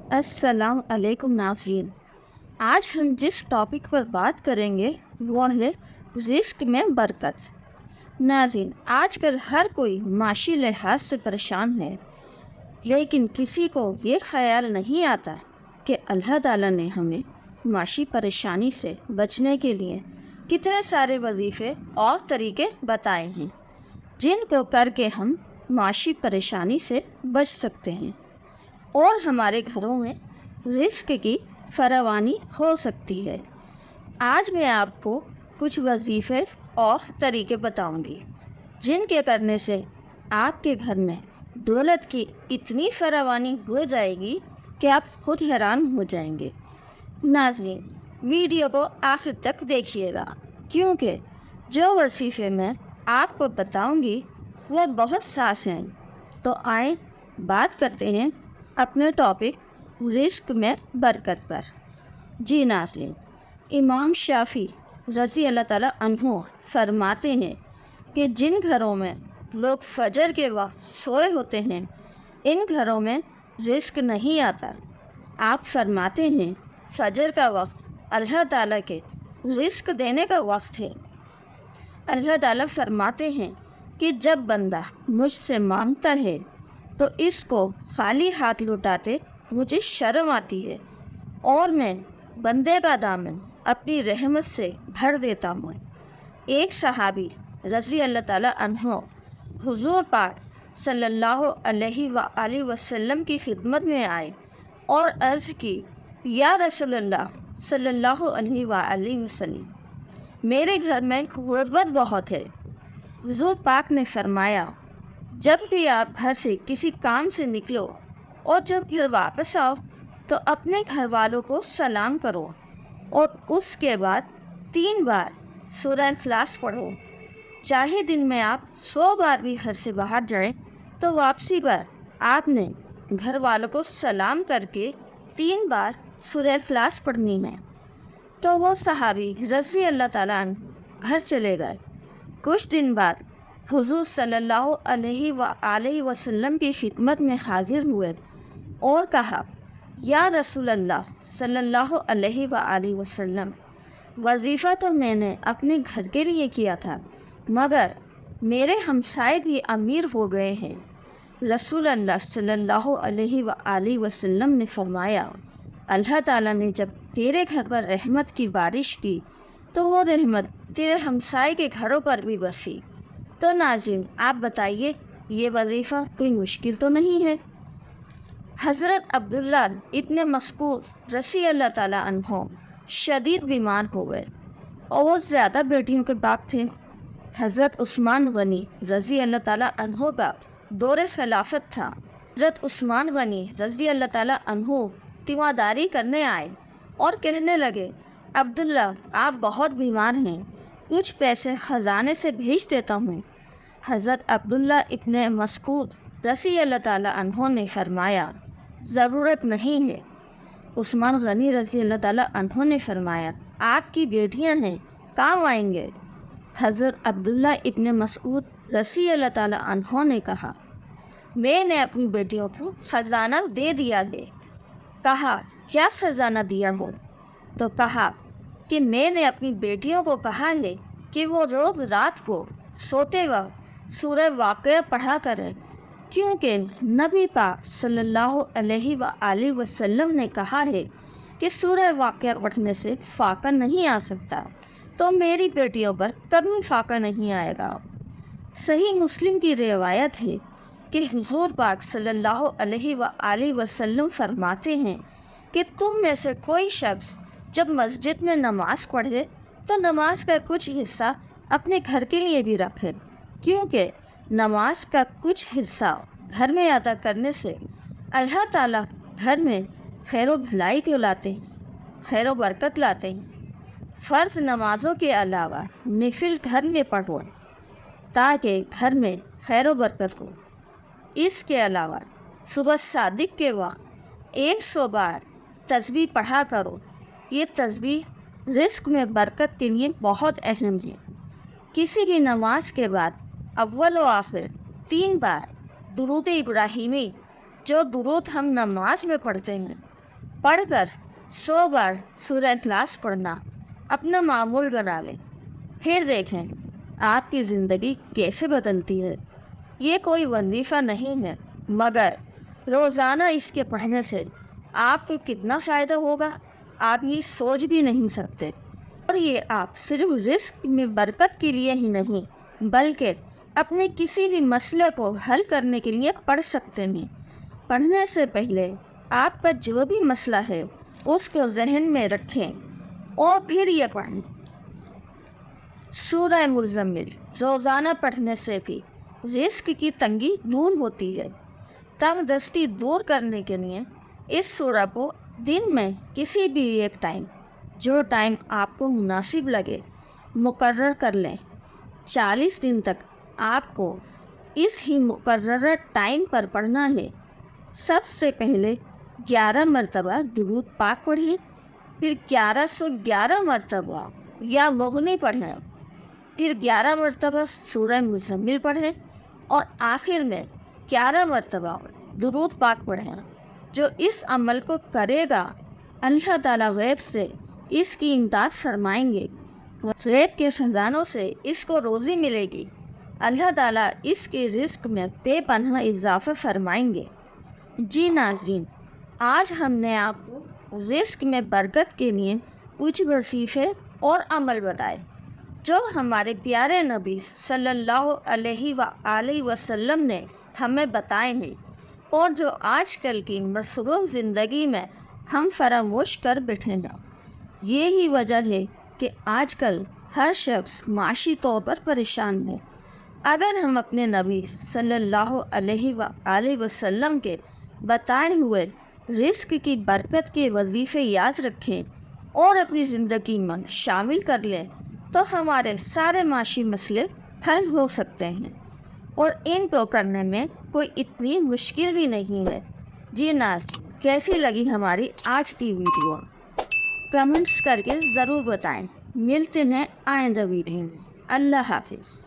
अस्सलाम अलैकुम नाज़रीन। आज हम जिस टॉपिक पर बात करेंगे वो है रिस्क में बरकत। नाज़रीन, आजकल हर कोई माशी लिहाज से परेशान है, लेकिन किसी को ये ख्याल नहीं आता कि अल्लाह ताला ने हमें माशी परेशानी से बचने के लिए कितने सारे वजीफ़े और तरीके बताए हैं जिनको करके हम माशी परेशानी से बच सकते हैं और हमारे घरों में रिस्क की फरावानी हो सकती है। आज मैं आपको कुछ वजीफ़े और तरीके बताऊंगी जिनके करने से आपके घर में दौलत की इतनी फरावानी हो जाएगी कि आप खुद हैरान हो जाएंगे। नाज़रीन, वीडियो को आखिर तक देखिएगा क्योंकि जो वजीफ़े मैं आपको बताऊंगी वो बहुत खास हैं। तो आए बात करते हैं अपने टॉपिक रिस्क में बरकत पर। जी नाज़रीन, इमाम शाफ़ी रज़ी अल्लाह ताला अन्हु फरमाते हैं कि जिन घरों में लोग फजर के वक्त सोए होते हैं इन घरों में रिस्क नहीं आता। आप फरमाते हैं फजर का वक्त अल्लाह ताला के रिस्क देने का वक्त है। अल्लाह ताला फरमाते हैं कि जब बंदा मुझसे मांगता है तो इसको खाली हाथ लौटाते मुझे शर्म आती है और मैं बंदे का दामन अपनी रहमत से भर देता हूँ। एक सहाबी रज़ी अल्लाह ताला अन्हो हुजूर पाक सल्लल्लाहु अलैहि वसल्लम की खिदमत में आए और अर्ज़ की, या रसूलल्लाह सल्लल्लाहु अलैहि वसल्लम, मेरे घर में गुर्बत बहुत है। हुजूर पाक ने फरमाया, जब भी आप घर से किसी काम से निकलो और जब घर वापस आओ तो अपने घर वालों को सलाम करो और उसके बाद 3 बार सूरह इखलास पढ़ो। चाहे दिन में आप 100 बार भी घर से बाहर जाएं तो वापसी पर आपने घर वालों को सलाम करके 3 बार सूरह इखलास पढ़नी है। तो वो सहाबी रज़ी अल्लाह ताला अन्हु घर चले गए। कुछ दिन बाद हुजूर सल्लल्लाहु अलैहि वसल्लम की खिदमत में हाजिर हुए और कहा, या रसूल अल्लाह सल्लल्लाहु अलैहि वसल्लम, वजीफ़ा तो मैंने अपने घर के लिए किया था मगर मेरे हमसाए भी अमीर हो गए हैं। रसूल अल्लाह सल्लल्लाहु अलैहि वसल्लम ने फरमाया, अल्लाह ताला ने जब तेरे घर पर रहमत की बारिश की तो वो रहमत तेरे हमसाए के घरों पर भी बरसी। तो नाज़रीन, आप बताइए ये वजीफ़ा कोई मुश्किल तो नहीं है। हज़रत अब्दुल्ला इब्न मस्ऊद रज़ी अल्लाह ताला अन्हो शदीद बीमार हो गए और वो ज़्यादा बेटियों के बाप थे। हज़रत उस्मान गनी रज़ी अल्लाह ताला अन्हो का दौरे खिलाफत था। हज़रत उस्मान गनी रज़ी अल्लाह ताला अन्हो तीमारदारी करने आए और कहने लगे, अब्दुल्ला आप बहुत बीमार हैं, कुछ पैसे ख़जाने से भेज देता हूँ। हज़रत अब्दुल्ला इब्न मस्ऊद रज़ी अल्लाह ताला अन्हो ने फरमाया, ज़रूरत नहीं है। उस्मान गनी रज़ी अल्लाह ताला अन्हो ने फरमाया, आपकी बेटियां हैं, काम आएंगे। हज़रत अब्दुल्ला इब्न मस्ऊद रज़ी अल्लाह ताला अन्हो ने कहा, मैंने अपनी बेटियों को ख़जाना दे दिया है। कहा, क्या ख़जाना दिया हो? तो कहा कि मैंने अपनी बेटियों को कहा है कि वो रोज़ रात को सोते वक्त सूरह वाक़िया पढ़ा करें क्योंकि नबी पाक सल्लल्लाहु अलैहि वसल्लम ने कहा है कि सूरह वाक़िया पढ़ने से फ़ाक़ा नहीं आ सकता, तो मेरी बेटियों पर कभी फ़ाक़ा नहीं आएगा। सही मुस्लिम की रिवायत है कि हुज़ूर पाक सल्लल्लाहु अलैहि वसल्लम फरमाते हैं कि तुम में से कोई शख्स जब मस्जिद में नमाज पढ़े तो नमाज का कुछ हिस्सा अपने घर के लिए भी रखे, क्योंकि नमाज का कुछ हिस्सा घर में अदा करने से अल्लाह ताला घर में खैर व भलाई को लाते हैं, खैर व बरकत लाते हैं। फ़र्ज़ नमाज़ों के अलावा नफिल घर में पढ़ो ताकि घर में खैर व बरकत हो। इसके अलावा सुबह सादिक के वक्त 100 बार तस्बीह पढ़ा करो। ये तस्बीह रिस्क में बरकत के लिए बहुत अहम है। किसी भी नमाज के बाद अव्वल व आखिर 3 बार दुरूद इब्राहिमी जो दुरूद हम नमाज में पढ़ते हैं पढ़ कर 100 बार सूरह इखलास पढ़ना अपना मामूल बना लें, फिर देखें आपकी ज़िंदगी कैसे बदलती है। ये कोई वजीफ़ा नहीं है, मगर रोज़ाना इसके पढ़ने से आपको कितना फ़ायदा होगा आप ये सोच भी नहीं सकते। और ये आप सिर्फ रिस्क में बरकत के लिए ही नहीं, बल्कि अपने किसी भी मसले को हल करने के लिए पढ़ सकते हैं। पढ़ने से पहले आपका जो भी मसला है उसको जहन में रखें और फिर ये पढ़ें। सूरह मुज़म्मिल रोज़ाना पढ़ने से भी रिस्क की तंगी दूर होती है। तंग दस्ती दूर करने के लिए इस सूरह को दिन में किसी भी एक टाइम, जो टाइम आपको मुनासिब लगे, मुकर्रर कर लें। 40 दिन तक आपको इस ही मुकर्रर टाइम पर पढ़ना है। सबसे पहले 11 मरतबा दुरूद पाक पढ़ें, फिर 1111 मरतबा या मुग़नी पढ़ें, फिर 11 मरतबा सूरह मुज़म्मिल पढ़ें और आखिर में 11 मरतबा दुरूद पाक पढ़ें। जो इस अमल को करेगा अल्लाह ताला गैब से इसकी इमदाद फरमाएंगे, गैब के खजानों से इसको रोज़ी मिलेगी। अल्लाह ताला इसके रिस्क में बेपनाह इजाफ़ा फरमाएंगे। जी नाज़रीन, आज हमने आपको रिस्क में बरकत के लिए कुछ वजीफ़े और अमल बताए जो हमारे प्यारे नबी सल्लल्लाहु अलैहि वसल्लम ने हमें बताए हैं और जो आजकल की मसरूफ़ ज़िंदगी में हम फरामोश कर बैठे हैं। यही वजह है कि आजकल हर शख्स माशी तौर पर परेशान है। अगर हम अपने नबी सल्लल्लाहु अलैहि वसल्लम के बताए हुए रिस्क की बरकत के वजीफ़े याद रखें और अपनी ज़िंदगी में शामिल कर लें तो हमारे सारे माशी मसले हल हो सकते हैं और इनको करने में कोई इतनी मुश्किल भी नहीं है। जी नाज़, कैसी लगी हमारी आज की वीडियो? कमेंट्स करके ज़रूर बताएं। मिलते हैं आइंदा वीडियो में। अल्लाह हाफिज़।